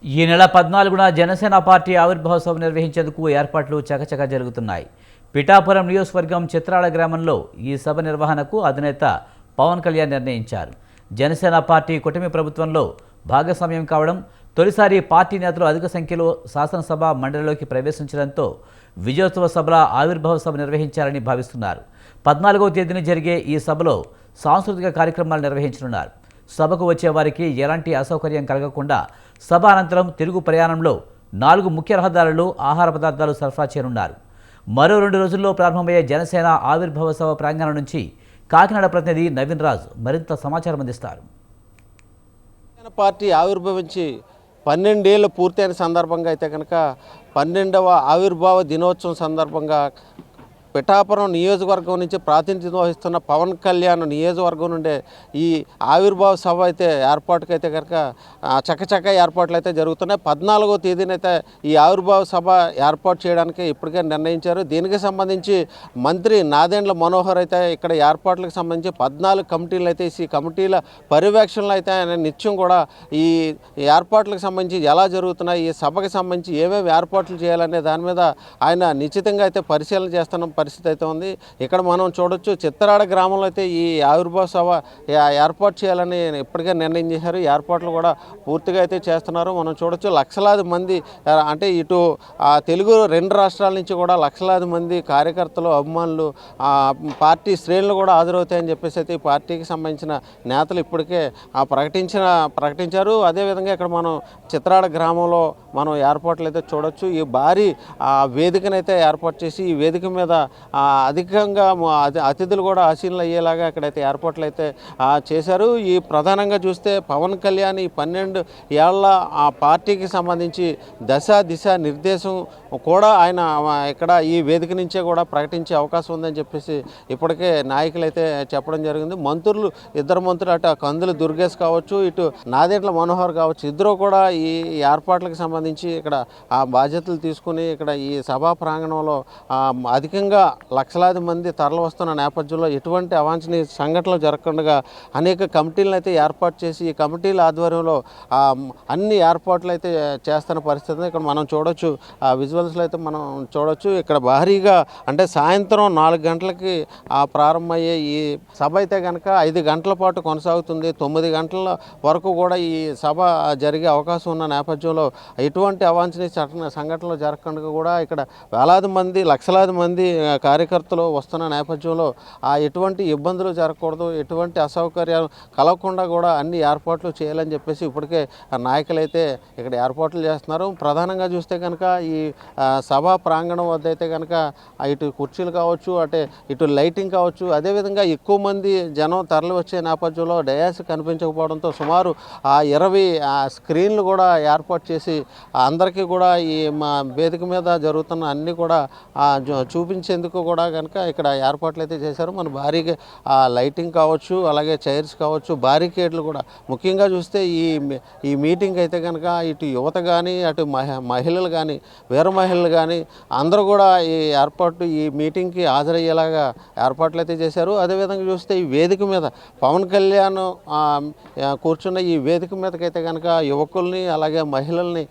ఈ నెల 14న జనసేన పార్టీ ఆవిర్భావ సభ నిర్వహించేందుకు ఏర్పాట్లు చకచకా జరుగుతున్నాయి. పిఠాపురం నియోజకవర్గం చిత్రాల గ్రామంలో ఈ సభ నిర్వహణకు అధినేత పవన్ కళ్యాణ్ నిర్ణయించారు. జనసేన పార్టీ కూటమి ప్రభుత్వంలో భాగస్వామ్యం కావడం, తొలిసారి పార్టీ నేతలు అధిక సంఖ్యలో శాసనసభ మండలిలోకి ప్రవేశించడంతో విజయోత్సవ సభల ఆవిర్భావ సభ నిర్వహించాలని భావిస్తున్నారు. 14వ తేదీన జరిగే ఈ సభలో సాంస్కృతిక కార్యక్రమాలు నిర్వహించనున్నారు. సభకు వచ్చే వారికి ఎలాంటి అసౌకర్యం కలగకుండా సభ అనంతరం తిరుగు ప్రయాణంలో 4 ముఖ్య రహదారులు ఆహార పదార్థాలు సరఫరా చేయనున్నారు. మరో 2 రోజుల్లో ప్రారంభమయ్యే జనసేన ఆవిర్భావ సభ ప్రాంగణం నుంచి కాకినాడ ప్రతినిధి నవీన్ రాజ్ మరింత సమాచారం అందిస్తారు. పార్టీ ఆవిర్భవించి 12 ఏళ్ళు పూర్తయిన సందర్భంగా అయితే కనుక 12వ ఆవిర్భావ దినోత్సవం సందర్భంగా పిఠాపురం నియోజకవర్గం నుంచి ప్రాతినిధ్యం వహిస్తున్న పవన్ కళ్యాణ్ నియోజకవర్గం నుండే ఈ ఆవిర్భావ సభ అయితే ఏర్పాటుకైతే కనుక చకచక ఏర్పాట్లు అయితే జరుగుతున్నాయి. 14వ తేదీన అయితే ఈ ఆవిర్భావ సభ ఏర్పాటు చేయడానికి ఇప్పటికే నిర్ణయించారు. దీనికి సంబంధించి మంత్రి నాదెండ్ల మనోహర్ అయితే ఇక్కడ ఏర్పాట్లకు సంబంధించి 14 కమిటీలు అయితే ఈ కమిటీల పర్యవేక్షణలో అయితే ఆయన నిత్యం కూడా ఈ ఏర్పాట్లకు సంబంధించి ఎలా జరుగుతున్నాయి, ఈ సభకు సంబంధించి ఏమేమి ఏర్పాట్లు చేయాలనే దాని మీద ఆయన నిశ్చితంగా అయితే పరిశీలన చేస్తున్న పరిస్థితి అయితే ఉంది. ఇక్కడ మనం చూడొచ్చు, చిత్తరాడ గ్రామంలో అయితే ఈ ఆవిర్భావ సభ ఏర్పాటు చేయాలని ఇప్పటికే నిర్ణయం చేశారు. ఏర్పాట్లు కూడా పూర్తిగా అయితే చేస్తున్నారు. మనం చూడొచ్చు, లక్షలాది మంది అంటే ఇటు తెలుగు 2 రాష్ట్రాల నుంచి కూడా లక్షలాది మంది కార్యకర్తలు, అభిమానులు, పార్టీ శ్రేణులు కూడా హాజరవుతాయని చెప్పేసి అయితే ఈ పార్టీకి సంబంధించిన నేతలు ఇప్పటికే ప్రకటించారు. అదేవిధంగా ఇక్కడ మనం చిత్తరాడ గ్రామంలో మనం ఏర్పాట్లు అయితే చూడొచ్చు. ఈ భారీ వేదికనైతే ఏర్పాటు చేసి ఈ వేదిక మీద అధికంగా అతిథులు కూడా ఆశీనులు అయ్యేలాగా అక్కడైతే ఏర్పాట్లు అయితే చేశారు. ఈ ప్రధానంగా చూస్తే పవన్ కళ్యాణ్ ఈ 12 ఏళ్ల ఆ పార్టీకి సంబంధించి దిశ నిర్దేశం కూడా ఆయన ఇక్కడ ఈ వేదిక నుంచే కూడా ప్రకటించే అవకాశం ఉందని చెప్పేసి ఇప్పటికే నాయకులు అయితే చెప్పడం జరిగింది. ఇద్దరు మంత్రులు అటు కందుల దుర్గేష్ కావచ్చు, ఇటు నాదెండ్ల మనోహర్ కావచ్చు, ఇద్దరు కూడా ఈ ఏర్పాట్లకు సంబంధించి ఇక్కడ ఆ బాధ్యతలు తీసుకుని ఇక్కడ ఈ సభా ప్రాంగణంలో అధికంగా లక్షలాది మంది తరలి వస్తున్న నేపథ్యంలో ఎటువంటి అవాంఛనీయ సంఘటనలు జరగకుండా అనేక కమిటీలను అయితే ఏర్పాటు చేసి ఈ కమిటీల ఆధ్వర్యంలో అన్ని ఏర్పాట్లు అయితే చేస్తున్న పరిస్థితి ఇక్కడ మనం చూడొచ్చు. ఆ విజువల్స్లో అయితే మనం చూడొచ్చు. ఇక్కడ భారీగా అంటే సాయంత్రం 4 గంటలకి ప్రారంభమయ్యే ఈ సభ అయితే కనుక 5 గంటల పాటు కొనసాగుతుంది. 9 గంటల వరకు కూడా ఈ సభ జరిగే అవకాశం ఉన్న నేపథ్యంలో ఎటువంటి అవాంఛనీయ సంఘటనలు జరగకుండా కూడా ఇక్కడ వేలాది మంది, లక్షలాది మంది కార్యకర్తలు వస్తున్న నేపథ్యంలో ఎటువంటి ఇబ్బందులు జరగకూడదు, ఎటువంటి అసౌకర్యాలు కలగకుండా కూడా అన్ని ఏర్పాట్లు చేయాలని చెప్పేసి ఇప్పటికే నాయకులు అయితే ఇక్కడ ఏర్పాట్లు చేస్తున్నారు. ప్రధానంగా చూస్తే కనుక ఈ సభా ప్రాంగణం వద్ద అయితే కనుక ఇటు కుర్చీలు కావచ్చు, ఇటు లైటింగ్ కావచ్చు, అదేవిధంగా ఎక్కువ మంది జనం తరలి వచ్చే నేపథ్యంలో డయాస్ కనిపించకపోవడంతో సుమారు 20 స్క్రీన్లు కూడా ఏర్పాటు చేసి అందరికీ కూడా ఈ వేదిక మీద జరుగుతున్న అన్నీ కూడా చూపించేందుకు కూడా కనుక ఇక్కడ ఏర్పాట్లు అయితే చేశారు. మన భారీగా లైటింగ్ కావచ్చు, అలాగే చైర్స్ కావచ్చు, బారికేడ్లు కూడా ముఖ్యంగా చూస్తే ఈ మీటింగ్ అయితే కనుక ఇటు యువత కానీ, అటు మహిళలు కానీ, వీర మహిళలు కానీ అందరూ కూడా ఈ మీటింగ్కి హాజరయ్యేలాగా ఏర్పాట్లు అయితే చేశారు. అదేవిధంగా చూస్తే ఈ వేదిక మీద పవన్ కళ్యాణ్ కూర్చున్న ఈ వేదిక మీదకైతే కనుక యువకుల్ని, అలాగే మహిళల్ని,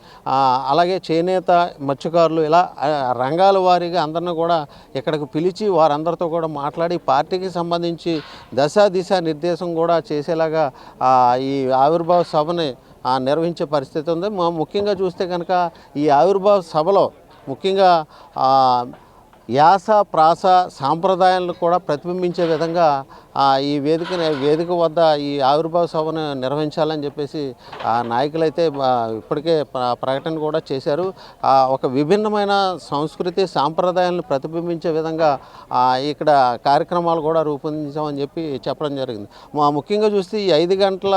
అలాగే చేనేత, మత్స్యకారులు ఇలా రంగాల వారీగా అందరిని కూడా ఇక్కడికి పిలిచి వారందరితో కూడా మాట్లాడి పార్టీకి సంబంధించి దిశ నిర్దేశం కూడా చేసేలాగా ఈ ఆవిర్భావ సభని నిర్వహించే పరిస్థితి ఉంది. ముఖ్యంగా చూస్తే కనుక ఈ ఆవిర్భావ సభలో ముఖ్యంగా యాస, ప్రాస, సాంప్రదాయాలను కూడా ప్రతిబింబించే విధంగా ఈ వేదిక వద్ద ఈ ఆవిర్భావ సభను నిర్వహించాలని చెప్పేసి నాయకులైతే ఇప్పటికే ప్రకటన కూడా చేశారు. ఒక విభిన్నమైన సంస్కృతి, సాంప్రదాయాలను ప్రతిబింబించే విధంగా ఇక్కడ కార్యక్రమాలు కూడా రూపొందించామని చెప్పడం జరిగింది. ముఖ్యంగా చూస్తే ఈ 5 గంటల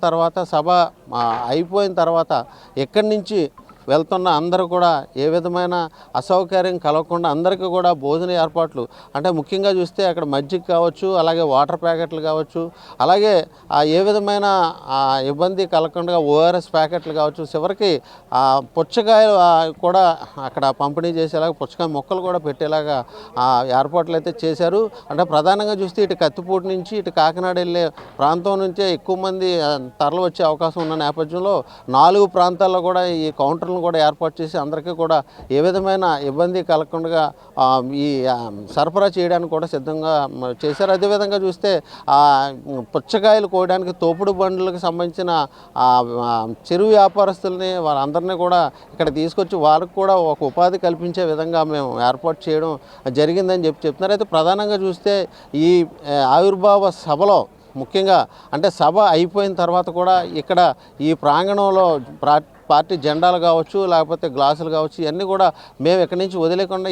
తర్వాత సభ అయిపోయిన తర్వాత ఇక్కడి నుంచి వెళ్తున్న అందరూ కూడా ఏ విధమైన అసౌకర్యం కలగకుండా అందరికీ కూడా భోజన ఏర్పాట్లు అంటే ముఖ్యంగా చూస్తే అక్కడ మజ్జిగ కావచ్చు, అలాగే వాటర్ ప్యాకెట్లు కావచ్చు, అలాగే ఏ విధమైన ఇబ్బంది కలగకుండా ఓఆర్ఎస్ ప్యాకెట్లు కావచ్చు, చివరికి పుచ్చకాయలు కూడా అక్కడ పంపిణీ చేసేలాగా పుచ్చకాయ మొక్కలు కూడా పెట్టేలాగా ఏర్పాట్లు అయితే చేశారు. అంటే ప్రధానంగా చూస్తే ఇటు కత్తిపూడి నుంచి ఇటు కాకినాడ వెళ్ళే ప్రాంతం నుంచే ఎక్కువ మంది తరలి వచ్చే అవకాశం ఉన్న నేపథ్యంలో 4 ప్రాంతాల్లో కూడా ఈ కౌంటర్లను కూడా ఏర్పాటు చేసి అందరికీ కూడా ఏ విధమైన ఇబ్బంది కలగకుండా ఈ సరఫరా చేయడానికి కూడా సిద్ధంగా చేశారు. అదేవిధంగా చూస్తే పుచ్చకాయలు కోయడానికి తోపుడు బండ్లకు సంబంధించిన చెరువు వ్యాపారస్తుల్ని వాళ్ళందరినీ కూడా ఇక్కడ తీసుకొచ్చి వాళ్ళకు కూడా ఒక ఉపాధి కల్పించే విధంగా మేము ఏర్పాటు చేయడం జరిగిందని చెప్తున్నారు. అయితే ప్రధానంగా చూస్తే ఈ ఆవిర్భావ సభలో ముఖ్యంగా అంటే సభ అయిపోయిన తర్వాత కూడా ఇక్కడ ఈ ప్రాంగణంలో పార్టీ జెండాలు కావచ్చు, లేకపోతే గ్లాసులు కావచ్చు, ఇవన్నీ కూడా మేము ఎక్కడి నుంచి వదిలేకుండా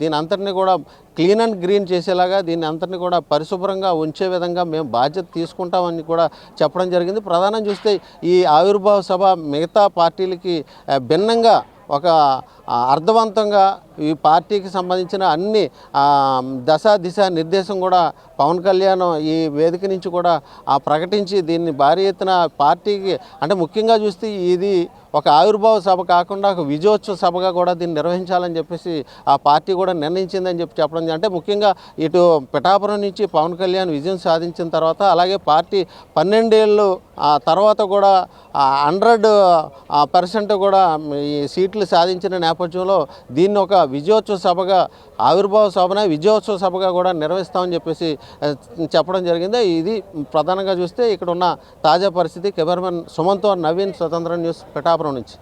దీని అంతటిని కూడా క్లీన్ అండ్ గ్రీన్ చేసేలాగా దీన్ని అంతటిని కూడా పరిశుభ్రంగా ఉంచే విధంగా మేము బాధ్యత తీసుకుంటామని కూడా చెప్పడం జరిగింది. ప్రధానం చూస్తే ఈ ఆవిర్భావ సభ మిగతా పార్టీలకి భిన్నంగా ఒక అర్థవంతంగా ఈ పార్టీకి సంబంధించిన అన్ని దిశ నిర్దేశం కూడా పవన్ కళ్యాణ్ ఈ వేదిక నుంచి కూడా ప్రకటించి దీన్ని భారీ ఎత్తున పార్టీకి అంటే ముఖ్యంగా చూస్తే ఇది ఒక ఆవిర్భావ సభ కాకుండా ఒక విజయోత్సవ సభగా కూడా దీన్ని నిర్వహించాలని చెప్పేసి ఆ పార్టీ కూడా నిర్ణయించిందని చెప్పడం. అంటే ముఖ్యంగా ఇటు పిఠాపురం నుంచి పవన్ కళ్యాణ్ విజయం సాధించిన తర్వాత అలాగే పార్టీ 12 ఏళ్ళు తర్వాత కూడా 100% కూడా ఈ సీట్లు సాధించిన నేపథ్యంలో దీన్ని ఒక విజయోత్సవ సభగా ఆవిర్భావ సభన విజయోత్సవ సభగా కూడా నిర్వహిస్తామని చెప్పేసి చెప్పడం జరిగింది. ఇది ప్రధానంగా చూస్తే ఇక్కడ ఉన్న తాజా పరిస్థితి. కెమెరామెన్ సుమన్తో నవీన్, స్వతంత్ర న్యూస్, పిఠాపురం నుంచి.